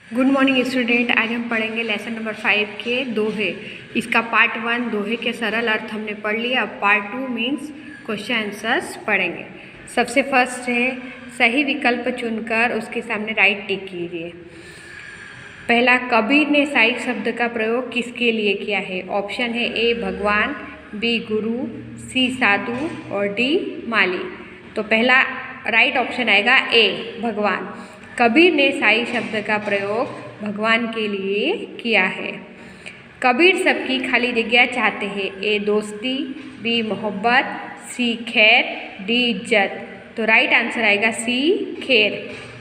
Good morning student. आज हम पढ़ेंगे लेसन नंबर 5 के दोहे। इसका पार्ट 1 दोहे के सरल अर्थ हमने पढ़ लिया। अब पार्ट 2 मीन्स क्वेश्चन आंसर्स पढ़ेंगे। सबसे फर्स्ट है सही विकल्प चुनकर उसके सामने राइट टिक कीजिए। पहला, कबीर ने साई शब्द का प्रयोग किसके लिए किया है? ऑप्शन है ए भगवान, बी गुरु, सी साधु और डी माली। तो पहला राइट ऑप्शन आएगा ए भगवान। कबीर ने साई शब्द का प्रयोग भगवान के लिए किया है। कबीर सबकी खाली जगह चाहते हैं। ए दोस्ती, बी मोहब्बत, सी खैर, डी इज्जत। तो राइट आंसर आएगा सी खैर।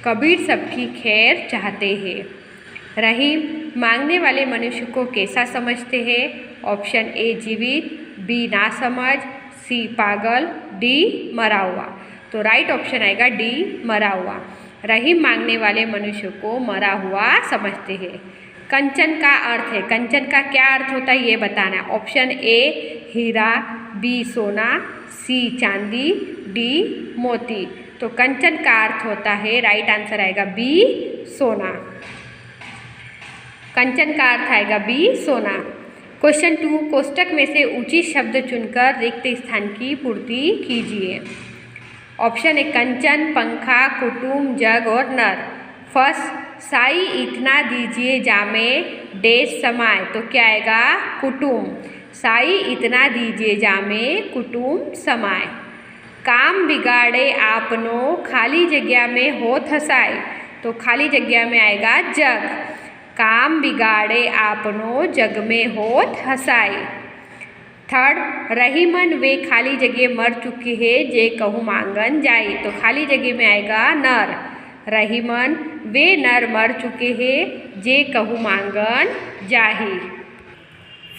कबीर सबकी खैर चाहते हैं। रहीम मांगने वाले मनुष्य को कैसा समझते हैं? ऑप्शन ए जीवित, बी नासमझ, सी पागल, डी मरा हुआ। तो राइट ऑप्शन आएगा डी मरा हुआ। रहीम मांगने वाले मनुष्य को मरा हुआ समझते हैं। कंचन का अर्थ है, कंचन का क्या अर्थ होता है ये बताना। ऑप्शन ए हीरा, बी सोना, सी चांदी, डी मोती। तो कंचन का अर्थ होता है, राइट आंसर आएगा बी सोना। कंचन का अर्थ आएगा बी सोना। क्वेश्चन 2, कोष्टक में से उचित शब्द चुनकर रिक्त स्थान की पूर्ति कीजिए। ऑप्शन है कंचन, पंखा, कुटुम, जग और नर। फर्स्ट, साई इतना दीजिए जामे डेश समाए। तो क्या आएगा? कुटुम। साई इतना दीजिए जामे कुटुम समाए। काम बिगाड़े आपनो खाली जगह में होत हसाए। तो खाली जगह में आएगा जग। काम बिगाड़े आपनो जग में होत हसाए। थर्ड, रहीमन वे खाली जगह मर चुकी है जे कहूँ मांगन जाई। तो खाली जगह में आएगा नर। रहीमन वे नर मर चुके हैं जे कहूँ मांगन जाही।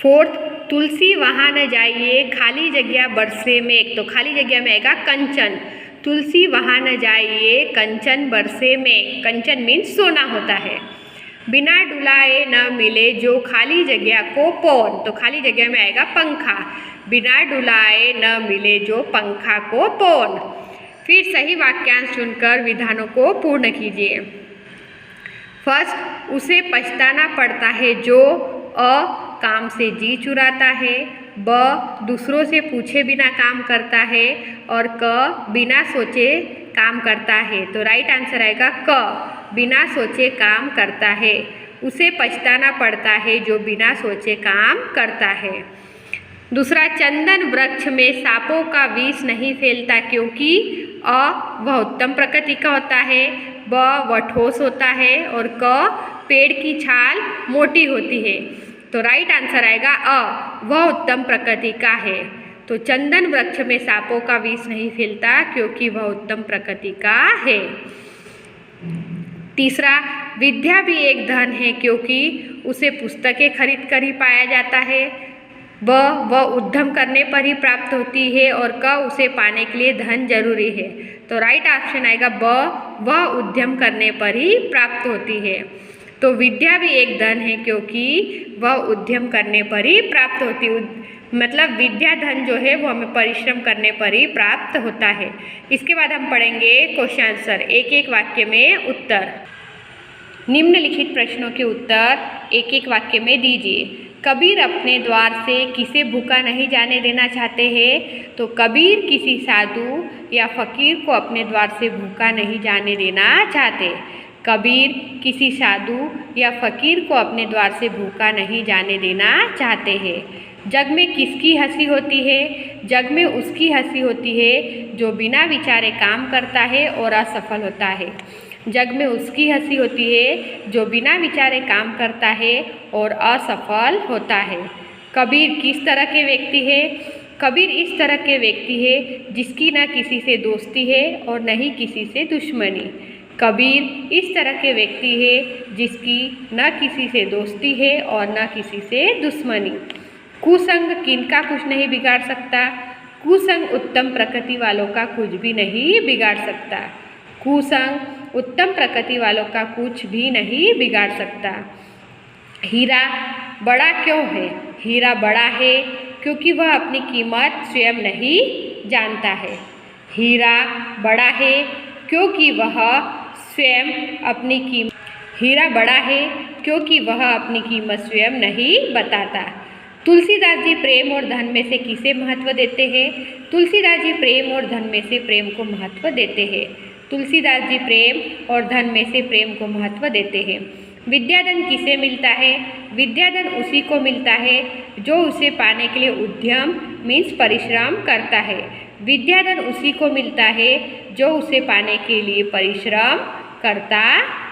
फोर्थ, तुलसी वहाँ न जाइए खाली जगह बरसे में। तो खाली जगह में आएगा कंचन। तुलसी वहाँ न जाइए कंचन बरसे में। कंचन मीन्स सोना होता है। बिना डुलाए न मिले जो खाली जगह को पौन। तो खाली जगह में आएगा पंखा। बिना डुलाए न मिले जो पंखा को पौन। फिर सही वाक्यांश चुनकर विधानों को पूर्ण कीजिए। फर्स्ट, उसे पछताना पड़ता है जो अ काम से जी चुराता है, ब दूसरों से पूछे बिना काम करता है और क बिना सोचे काम करता है। तो राइट आंसर आएगा क, बिना सोचे काम करता है। उसे पछताना पड़ता है जो बिना सोचे काम करता है। दूसरा, चंदन वृक्ष में सांपों का विष नहीं फैलता क्योंकि अ वह उत्तम प्रकृति का होता है, ब वह ठोस होता है और क पेड़ की छाल मोटी होती है। तो राइट आंसर आएगा अ वह उत्तम प्रकृति का है। तो चंदन वृक्ष में सांपों का विष नहीं फैलता क्योंकि वह उत्तम प्रकृति का है। तीसरा, विद्या भी एक धन है क्योंकि उसे पुस्तकें खरीद कर ही पाया जाता है, ब वह उद्यम करने पर ही प्राप्त होती है और क उसे पाने के लिए धन जरूरी है। तो राइट ऑप्शन आएगा ब वह उद्यम करने पर ही प्राप्त होती है। तो विद्या भी एक धन है क्योंकि वह उद्यम करने पर ही प्राप्त होती है। मतलब विद्या धन जो है वो हमें परिश्रम करने पर ही प्राप्त होता है। इसके बाद हम पढ़ेंगे क्वेश्चन आंसर। एक एक वाक्य में उत्तर। निम्नलिखित प्रश्नों के उत्तर एक एक वाक्य में दीजिए। कबीर अपने द्वार से किसे भूखा नहीं जाने देना चाहते हैं? तो कबीर किसी साधु या फकीर को अपने द्वार से भूखा नहीं जाने देना चाहते। कबीर किसी साधु या फकीर को अपने द्वार से भूखा नहीं जाने देना चाहते हैं। जग में किसकी हंसी होती है? जग में उसकी हंसी होती है जो बिना विचारे काम करता है और असफल होता है। जग में उसकी हंसी होती है जो बिना विचारे काम करता है और असफल होता है। कबीर किस तरह के व्यक्ति है? कबीर इस तरह के व्यक्ति है जिसकी न किसी से दोस्ती है और न ही किसी से दुश्मनी। कबीर इस तरह के व्यक्ति है जिसकी न किसी से दोस्ती है और न किसी से दुश्मनी। कुसंग किनका कुछ नहीं बिगाड़ सकता? कुसंग उत्तम प्रकृति वालों का कुछ भी नहीं बिगाड़ सकता। कुसंग उत्तम प्रकृति वालों का कुछ भी नहीं बिगाड़ सकता। हीरा बड़ा क्यों है? हीरा बड़ा है क्योंकि वह अपनी कीमत स्वयं नहीं जानता है। हीरा बड़ा है क्योंकि वह स्वयं अपनी कीमत हीरा बड़ा है क्योंकि वह अपनी कीमत स्वयं नहीं बताता। तुलसीदास जी प्रेम और धन में से किसे महत्व देते हैं? तुलसीदास जी प्रेम और धन में से प्रेम को महत्व देते हैं। तुलसीदास जी प्रेम और धन में से प्रेम को महत्व देते हैं। विद्याधन किसे मिलता है? विद्याधन उसी को मिलता है जो उसे पाने के लिए उद्यम मीन्स परिश्रम करता है। विद्याधन उसी को मिलता है जो उसे पाने के लिए परिश्रम करता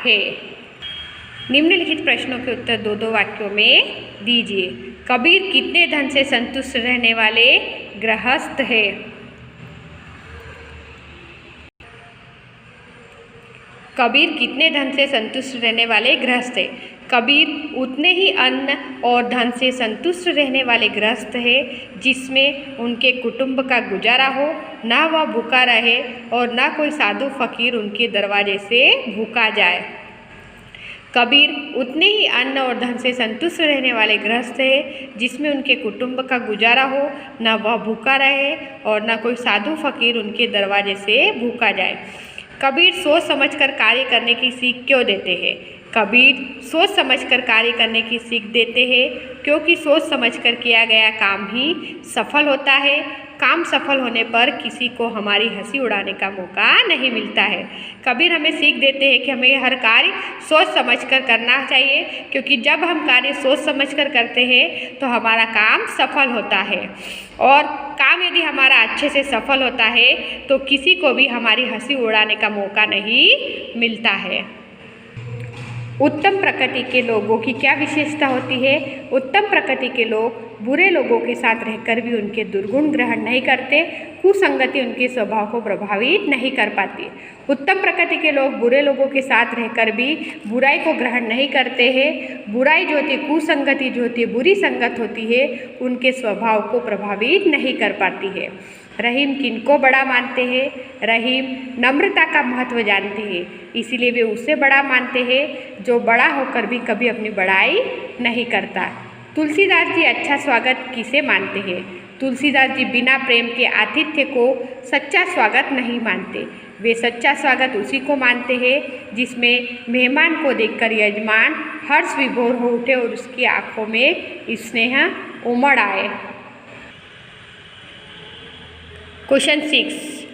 है। निम्नलिखित प्रश्नों के उत्तर दो दो वाक्यों में दीजिए। कबीर कितने धन से संतुष्ट रहने वाले गृहस्थ है? कबीर कितने धन से संतुष्ट रहने वाले गृहस्थ है? कबीर उतने ही अन्न और धन से संतुष्ट रहने वाले गृहस्थ है जिसमें उनके कुटुंब का गुजारा हो, ना वह भूखा रहे और ना कोई साधु फकीर उनके दरवाजे से भूखा जाए। कबीर उतने ही अन्न और धन से संतुष्ट रहने वाले गृहस्थ है जिसमें उनके कुटुंब का गुजारा हो, ना वह भूखा रहे और ना कोई साधु फकीर उनके दरवाजे से भूखा जाए। कबीर सोच समझकर कार्य करने की सीख क्यों देते हैं? कबीर सोच समझकर कार्य करने की सीख देते हैं क्योंकि सोच समझकर किया गया काम ही सफल होता है। काम सफल होने पर किसी को हमारी हंसी उड़ाने का मौका नहीं मिलता है। कबीर हमें सीख देते हैं कि हमें हर कार्य सोच समझकर करना चाहिए, क्योंकि जब हम कार्य सोच समझकर करते हैं तो हमारा काम सफल होता है, और काम यदि हमारा अच्छे से सफल होता है तो किसी को भी हमारी हंसी उड़ाने का मौका नहीं मिलता है। उत्तम प्रकृति के लोगों की क्या विशेषता होती है? उत्तम प्रकृति के लोग बुरे लोगों के साथ रहकर भी उनके दुर्गुण ग्रहण नहीं करते। कुसंगति उनके स्वभाव को प्रभावित नहीं कर पाती। उत्तम प्रकृति के लोग बुरे लोगों के साथ रहकर भी बुराई को ग्रहण नहीं करते हैं। बुराई जो होती है, कुसंगति जो होती है, बुरी संगत होती है, उनके स्वभाव को प्रभावित नहीं कर पाती है। रहीम किनको बड़ा मानते हैं? रहीम नम्रता का महत्व जानते हैं, इसीलिए वे उसे बड़ा मानते हैं जो बड़ा होकर भी कभी अपनी बड़ाई नहीं करता। तुलसीदास जी अच्छा स्वागत किसे मानते हैं? तुलसीदास जी बिना प्रेम के आतिथ्य को सच्चा स्वागत नहीं मानते। वे सच्चा स्वागत उसी को मानते हैं जिसमें मेहमान को देखकर यजमान हर्ष विभोर हो उठे और उसकी आंखों में स्नेह उमड़ आए। क्वेश्चन 6,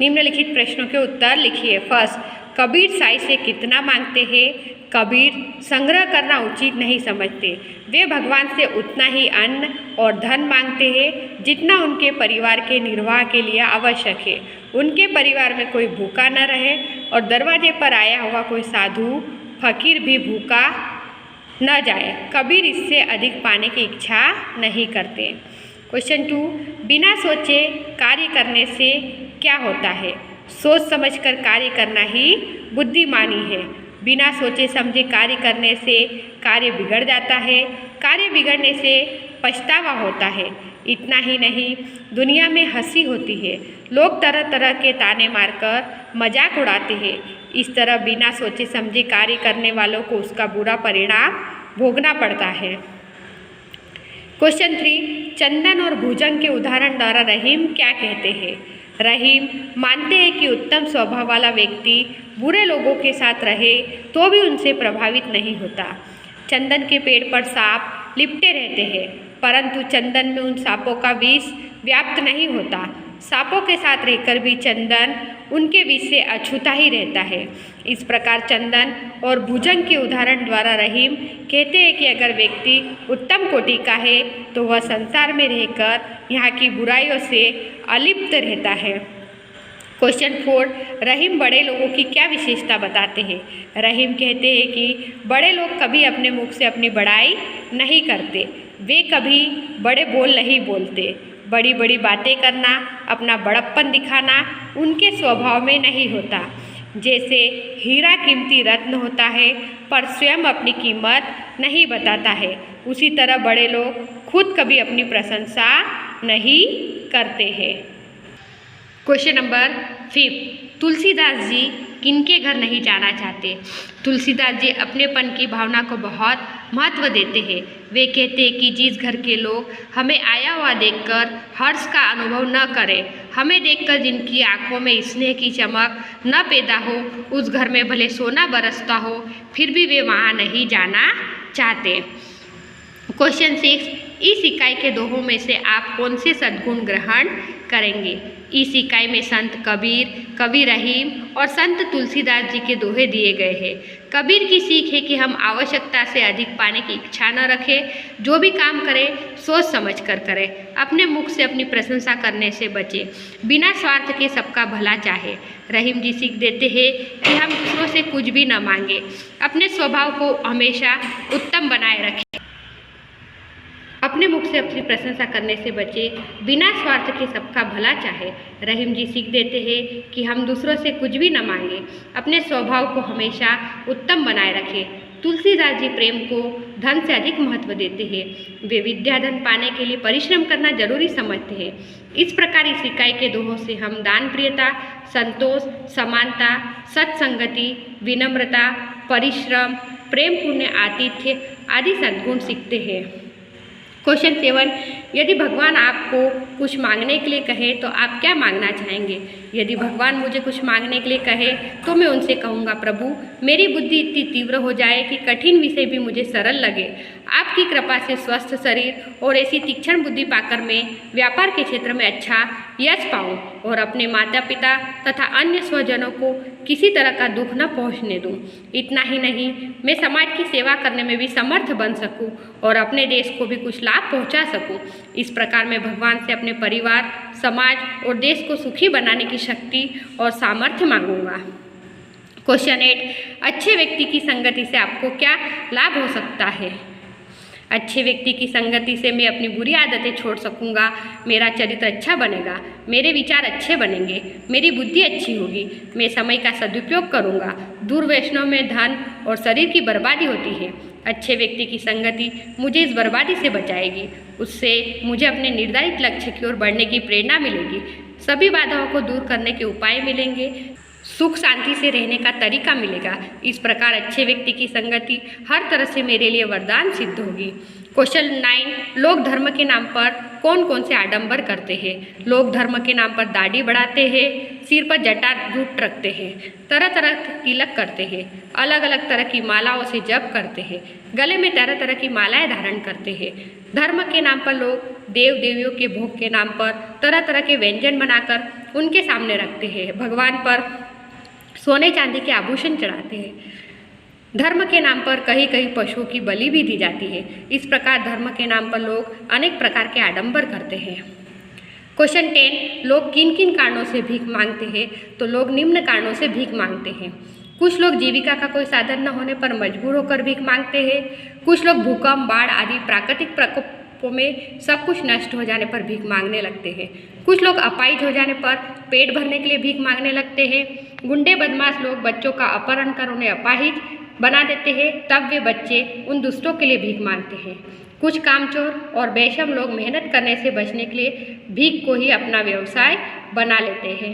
निम्नलिखित प्रश्नों के उत्तर लिखिए। फर्स्ट, कबीर साई से कितना मांगते हैं? कबीर संग्रह करना उचित नहीं समझते। वे भगवान से उतना ही अन्न और धन मांगते हैं जितना उनके परिवार के निर्वाह के लिए आवश्यक है। उनके परिवार में कोई भूखा न रहे और दरवाजे पर आया हुआ कोई साधु फकीर भी भूखा न जाए। कबीर इससे अधिक पाने की इच्छा नहीं करते। क्वेश्चन 2, बिना सोचे कार्य करने से क्या होता है? सोच समझकर कार्य करना ही बुद्धिमानी है। बिना सोचे समझे कार्य करने से कार्य बिगड़ जाता है। कार्य बिगड़ने से पछतावा होता है। इतना ही नहीं, दुनिया में हंसी होती है। लोग तरह तरह के ताने मारकर मजाक उड़ाते हैं। इस तरह बिना सोचे समझे कार्य करने वालों को उसका बुरा परिणाम भोगना पड़ता है। क्वेश्चन 3, चंदन और भुजंग के उदाहरण द्वारा रहीम क्या कहते हैं? रहीम मानते हैं कि उत्तम स्वभाव वाला व्यक्ति बुरे लोगों के साथ रहे तो भी उनसे प्रभावित नहीं होता। चंदन के पेड़ पर सांप लिपटे रहते हैं, परंतु चंदन में उन सांपों का विष व्याप्त नहीं होता। सांपों के साथ रहकर भी चंदन उनके विष से अछूता ही रहता है। इस प्रकार चंदन और भुजंग के उदाहरण द्वारा रहीम कहते हैं कि अगर व्यक्ति उत्तम कोटि का है तो वह संसार में रहकर यहाँ की बुराइयों से अलिप्त रहता है। क्वेश्चन 4, रहीम बड़े लोगों की क्या विशेषता बताते हैं? रहीम कहते हैं कि बड़े लोग कभी अपने मुख से अपनी बड़ाई नहीं करते। वे कभी बड़े बोल नहीं बोलते। बड़ी बड़ी बातें करना, अपना बड़प्पन दिखाना उनके स्वभाव में नहीं होता। जैसे हीरा कीमती रत्न होता है पर स्वयं अपनी कीमत नहीं बताता है, उसी तरह बड़े लोग खुद कभी अपनी प्रशंसा नहीं करते हैं। क्वेश्चन नंबर 5, तुलसीदास जी किनके घर नहीं जाना चाहते? तुलसीदास जी अपनेपन की भावना को बहुत महत्व देते हैं। वे कहते हैं कि जिस घर के लोग हमें आया हुआ देखकर हर्ष का अनुभव न करें, हमें देखकर जिनकी आंखों में स्नेह की चमक न पैदा हो, उस घर में भले सोना बरसता हो फिर भी वे वहाँ नहीं जाना चाहते। क्वेश्चन 6, इस इकाई के दोहों में से आप कौन से सद्गुण ग्रहण करेंगे? इस इकाई में संत कबीर, कवि रहीम और संत तुलसीदास जी के दोहे दिए गए हैं। कबीर की सीख है कि हम आवश्यकता से अधिक पाने की इच्छा न रखें, जो भी काम करें सोच समझ कर करें, अपने मुख से अपनी प्रशंसा करने से बचें, बिना स्वार्थ के सबका भला चाहे। रहीम जी सीख देते हैं कि हम दूसरों से कुछ भी न मांगे, अपने स्वभाव को हमेशा उत्तम बनाए रखें, अपने मुख से अपनी प्रशंसा करने से बचे, बिना स्वार्थ के सबका भला चाहे। रहीम जी सीख देते हैं कि हम दूसरों से कुछ भी न मांगे, अपने स्वभाव को हमेशा उत्तम बनाए रखें। तुलसीदास जी प्रेम को धन से अधिक महत्व देते हैं। वे विद्या धन पाने के लिए परिश्रम करना जरूरी समझते हैं। इस प्रकार इस इकाई के दोहों से हम दान प्रियता, संतोष, समानता, सत्संगति, विनम्रता, परिश्रम, प्रेम, पुण्य, आतिथ्य आदि सद्गुण सीखते हैं। क्वेश्चन 7, यदि भगवान आपको कुछ मांगने के लिए कहे तो आप क्या मांगना चाहेंगे? यदि भगवान मुझे कुछ मांगने के लिए कहे तो मैं उनसे कहूँगा, प्रभु मेरी बुद्धि इतनी तीव्र हो जाए कि कठिन विषय भी मुझे सरल लगे। आपकी कृपा से स्वस्थ शरीर और ऐसी तीक्ष्ण बुद्धि पाकर मैं व्यापार के क्षेत्र में अच्छा यश पाऊँ और अपने माता पिता तथा अन्य स्वजनों को किसी तरह का दुख न पहुँचने दूँ। इतना ही नहीं, मैं समाज की सेवा करने में भी समर्थ बन सकूँ और अपने देश को भी कुछ लाभ पहुँचा सकूँ। इस प्रकार मैं भगवान से अपने परिवार, समाज और देश को सुखी बनाने की शक्ति और सामर्थ्य मांगूंगा। क्वेश्चन 8, अच्छे व्यक्ति की संगति से आपको क्या लाभ हो सकता है? अच्छे व्यक्ति की संगति से मैं अपनी बुरी आदतें छोड़ सकूंगा, मेरा चरित्र अच्छा बनेगा, मेरे विचार अच्छे बनेंगे, मेरी बुद्धि अच्छी होगी, मैं समय का सदुपयोग करूंगा। दुर्व्यसनों में धन और शरीर की बर्बादी होती है। अच्छे व्यक्ति की संगति मुझे इस बर्बादी से बचाएगी, उससे मुझे अपने निर्धारित लक्ष्य की ओर बढ़ने की प्रेरणा मिलेगी, सभी बाधाओं को दूर करने के उपाय मिलेंगे, सुख शांति से रहने का तरीका मिलेगा। इस प्रकार अच्छे व्यक्ति की संगति हर तरह से मेरे लिए वरदान सिद्ध होगी। क्वेश्चन 9, लोग धर्म के नाम पर कौन कौन से आडंबर करते हैं? लोग धर्म के नाम पर दाढ़ी बढ़ाते हैं, सिर पर जटा जूट रखते हैं, तरह तरह के तिलक करते हैं, अलग अलग तरह की मालाओं से जप करते हैं, गले में तरह तरह की मालाएं धारण करते हैं। धर्म के नाम पर लोग देव देवियों के भोग के नाम पर तरह तरह के व्यंजन बनाकर उनके सामने रखते हैं, भगवान पर सोने चांदी के आभूषण चढ़ाते हैं। धर्म के नाम पर कहीं कहीं पशुओं की बलि भी दी जाती है। इस प्रकार धर्म के नाम पर लोग अनेक प्रकार के आडंबर करते हैं। क्वेश्चन 10, लोग किन किन कारणों से भीख मांगते हैं? तो लोग निम्न कारणों से भीख मांगते हैं। कुछ लोग जीविका का कोई साधन न होने पर मजबूर होकर भीख मांगते हैं। कुछ लोग भूकंप, बाढ़ आदि प्राकृतिक प्रकोपों में सब कुछ नष्ट हो जाने पर भीख मांगने लगते हैं। कुछ लोग अपाहिज हो जाने पर पेट भरने के लिए भीख मांगने लगते हैं। गुंडे बदमाश लोग बच्चों का अपहरण कर उन्हें अपाहिज बना देते हैं, तब वे बच्चे उन दुष्टों के लिए भीख मांगते हैं। कुछ कामचोर और बेशर्म लोग मेहनत करने से बचने के लिए भीख को ही अपना व्यवसाय बना लेते हैं।